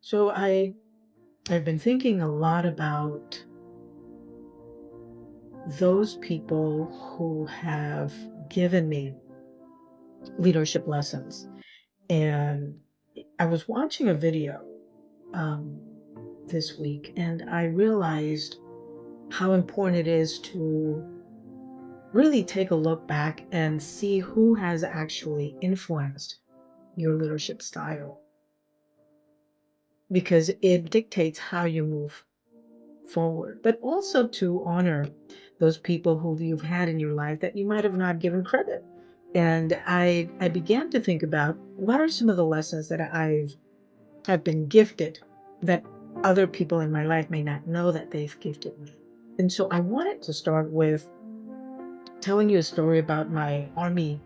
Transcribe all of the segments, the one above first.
So I've been thinking a lot about those people who have given me leadership lessons. And I was watching a video um, this week, and I realized how important it is to really take a look back and see who has actually influenced your leadership style, because it dictates how you move forward, but also to honor those people who you've had in your life that you might have not given credit. And I began to think about what are some of the lessons that have been gifted that other people in my life may not know that they've gifted me. And so I wanted to start with telling you a story about my army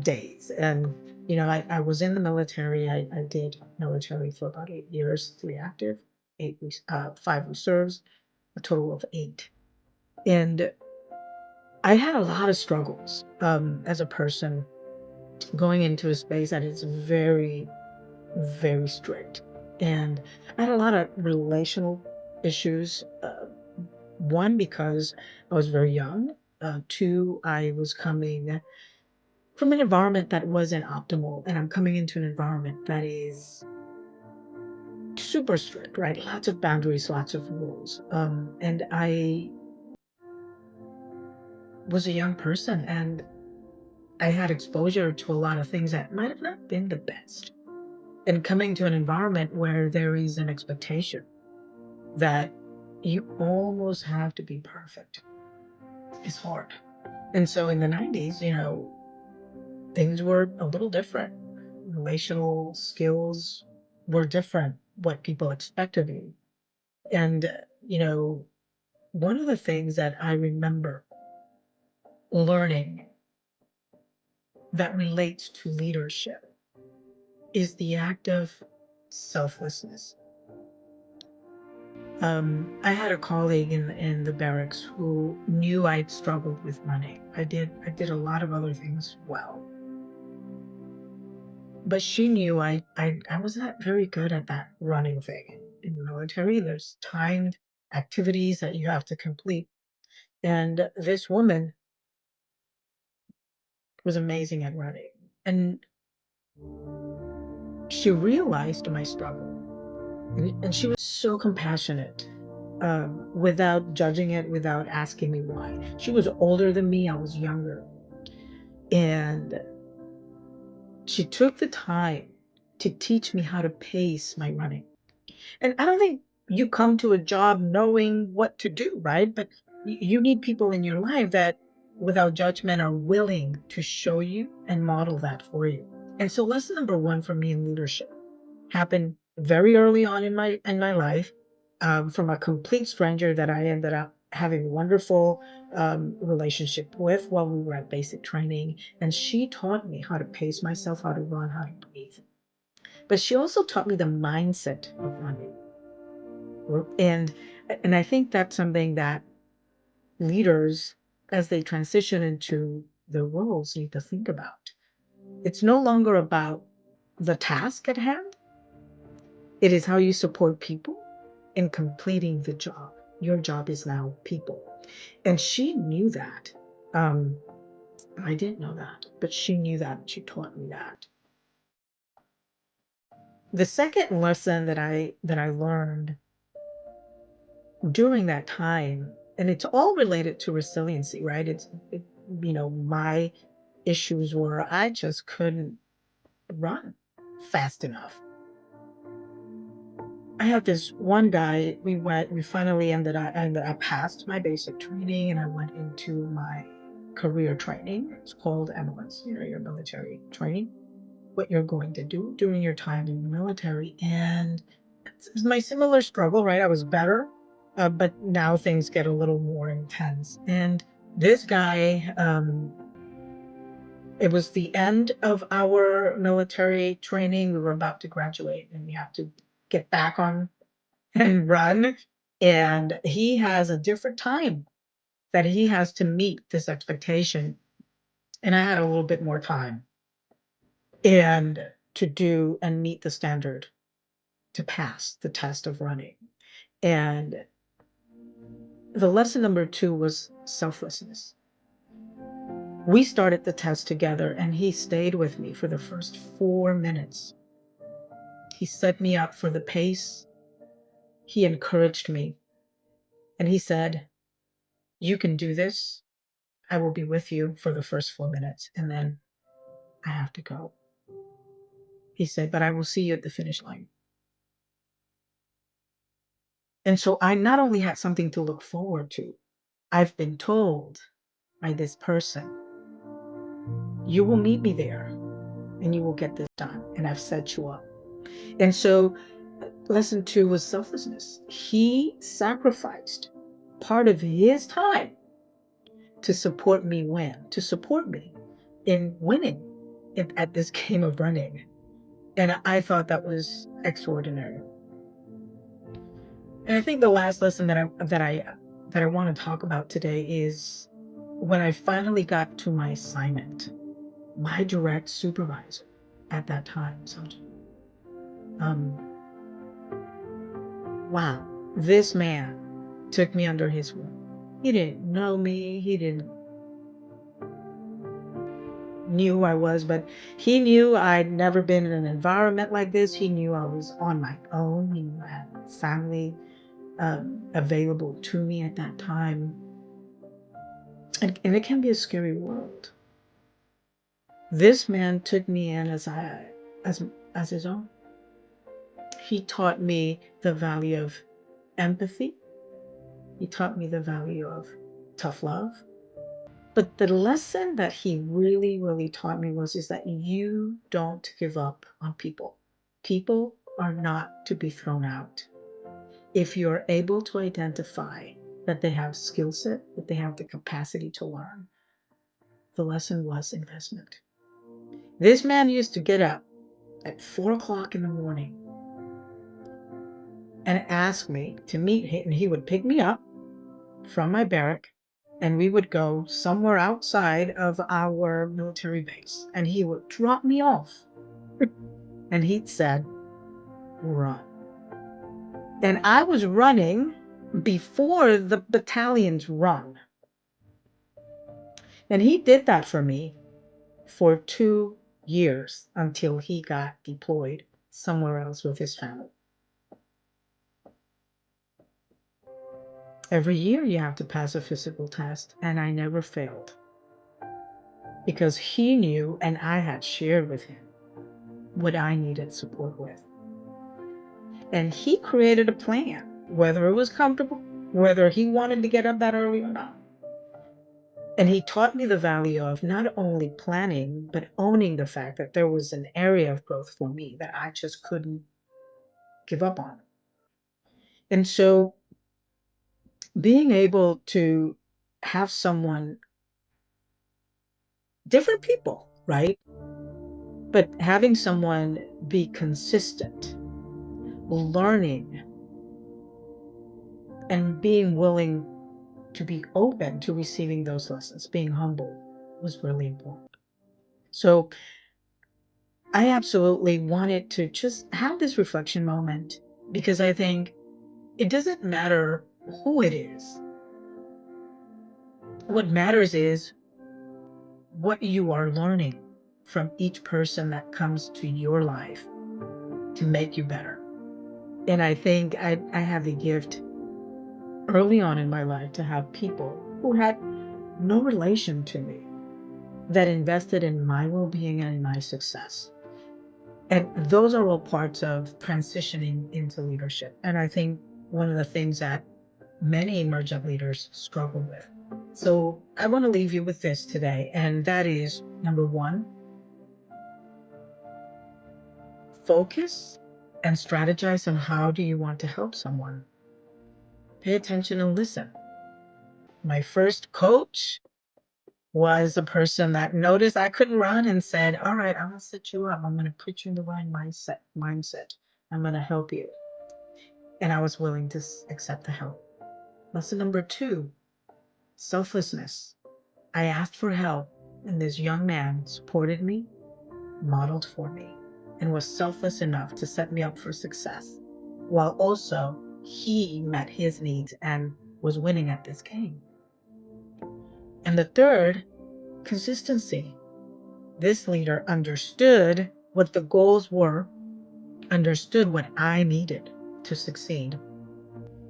days. And I was in the military. I did military for about 8 years, 3 active, 5 reserves, a total of 8. And I had a lot of struggles as a person going into a space that is very, very strict. And I had a lot of relational issues. One, because I was very young. Two, I was coming from an environment that wasn't optimal, and I'm coming into an environment that is super strict, right? Lots of boundaries, lots of rules. And I was a young person, and I had exposure to a lot of things that might have not been the best. And coming to an environment where there is an expectation that you almost have to be perfect is hard. And so in the 90s, things were a little different. Relational skills were different, what people expected of you. And, one of the things that I remember learning that relates to leadership is the act of selflessness. I had a colleague in the barracks who knew I'd struggled with money. I did a lot of other things well, but she knew I was not very good at that running thing. In the military, there's timed activities that you have to complete, and this woman was amazing at running, and she realized my struggle, and she was so compassionate, without judging it, without asking me why. She was older than me, I was younger. And she took the time to teach me how to pace my running. And I don't think you come to a job knowing what to do, right? But you need people in your life that, without judgment, are willing to show you and model that for you. And so lesson number one for me in leadership happened very early on in my life, from a complete stranger that I ended up having a wonderful relationship with while we were at basic training. And she taught me how to pace myself, how to run, how to breathe. But she also taught me the mindset of running. And I think that's something that leaders, as they transition into their roles, need to think about. It's no longer about the task at hand. It is how you support people in completing the job. Your job is now people. And she knew that. Um, I didn't know that, but she knew that. And she taught me that. The second lesson that I learned during that time, and it's all related to resiliency, right? My issues were I just couldn't run fast enough. I had this one guy, we finally I passed my basic training and I went into my career training. It's called MLS, your military training, what you're going to do during your time in the military. And it's my similar struggle, right? I was better, but now things get a little more intense. And this guy, it was the end of our military training. We were about to graduate and we have to get back on and run. And he has a different time that he has to meet this expectation. And I had a little bit more time and to do and meet the standard. to pass the test of running. And the lesson number 2 was selflessness. We started the test together, and he stayed with me for the first 4 minutes. He set me up for the pace. He encouraged me. And he said, "You can do this. I will be with you for the first 4 minutes, and then I have to go." He said, "But I will see you at the finish line." And so I not only had something to look forward to, I've been told by this person, "You will meet me there and you will get this done. And I've set you up." And so lesson 2 was selflessness. He sacrificed part of his time to support me in winning at this game of running. And I thought that was extraordinary. And I think the last lesson that I want to talk about today is when I finally got to my assignment. My direct supervisor at that time, wow, this man took me under his wing. He didn't know me. He didn't knew who I was, but he knew I'd never been in an environment like this. He knew I was on my own. He knew I had family available to me at that time. And it can be a scary world. This man took me in as his own. He taught me the value of empathy. He taught me the value of tough love. But the lesson that he really, really taught me is that you don't give up on people. People are not to be thrown out. If you're able to identify that they have skill set, that they have the capacity to learn, the lesson was investment. This man used to get up at 4 o'clock in the morning and ask me to meet him, and he would pick me up from my barrack, and we would go somewhere outside of our military base, and he would drop me off and he'd said, "Run." And I was running before the battalions run. And he did that for me for 2 years until he got deployed somewhere else with his family. Every year you have to pass a physical test, and I never failed because he knew, and I had shared with him what I needed support with. And he created a plan, whether it was comfortable, whether he wanted to get up that early or not. And he taught me the value of not only planning, but owning the fact that there was an area of growth for me that I just couldn't give up on. And so being able to have someone, different people, right? But having someone be consistent, learning, and being willing to be open to receiving those lessons, being humble, was really important. So I absolutely wanted to just have this reflection moment because I think it doesn't matter who it is. What matters is what you are learning from each person that comes to your life to make you better. And I think I have the gift early on in my life to have people who had no relation to me that invested in my well-being and my success. And those are all parts of transitioning into leadership. And I think one of the things that many emergent leaders struggle with. So I want to leave you with this today, and that is number 1, focus and strategize on how do you want to help someone. Pay attention and listen. My first coach was a person that noticed I couldn't run and said, "All right, I'm going to set you up. I'm going to put you in the right mindset. I'm going to help you." And I was willing to accept the help. Lesson number 2, selflessness. I asked for help, and this young man supported me, modeled for me, and was selfless enough to set me up for success. while also he met his needs and was winning at this game. And the third, consistency. This leader understood what the goals were, understood what I needed to succeed,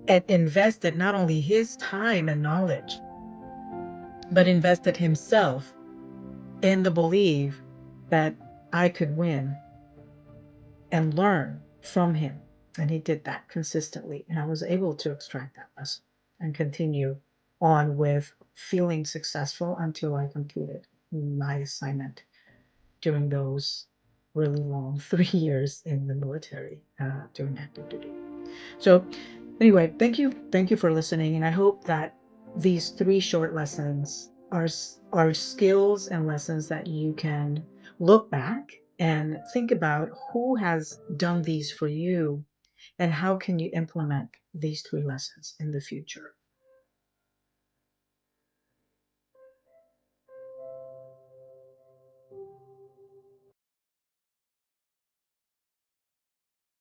and invested not only his time and knowledge, but invested himself in the belief that I could win and learn from him. And he did that consistently. And I was able to extract that lesson and continue on with feeling successful until I completed my assignment during those really long 3 years in the military during active duty. So anyway, thank you for listening, and I hope that these 3 short lessons are skills and lessons that you can look back and think about who has done these for you and how can you implement these 3 lessons in the future.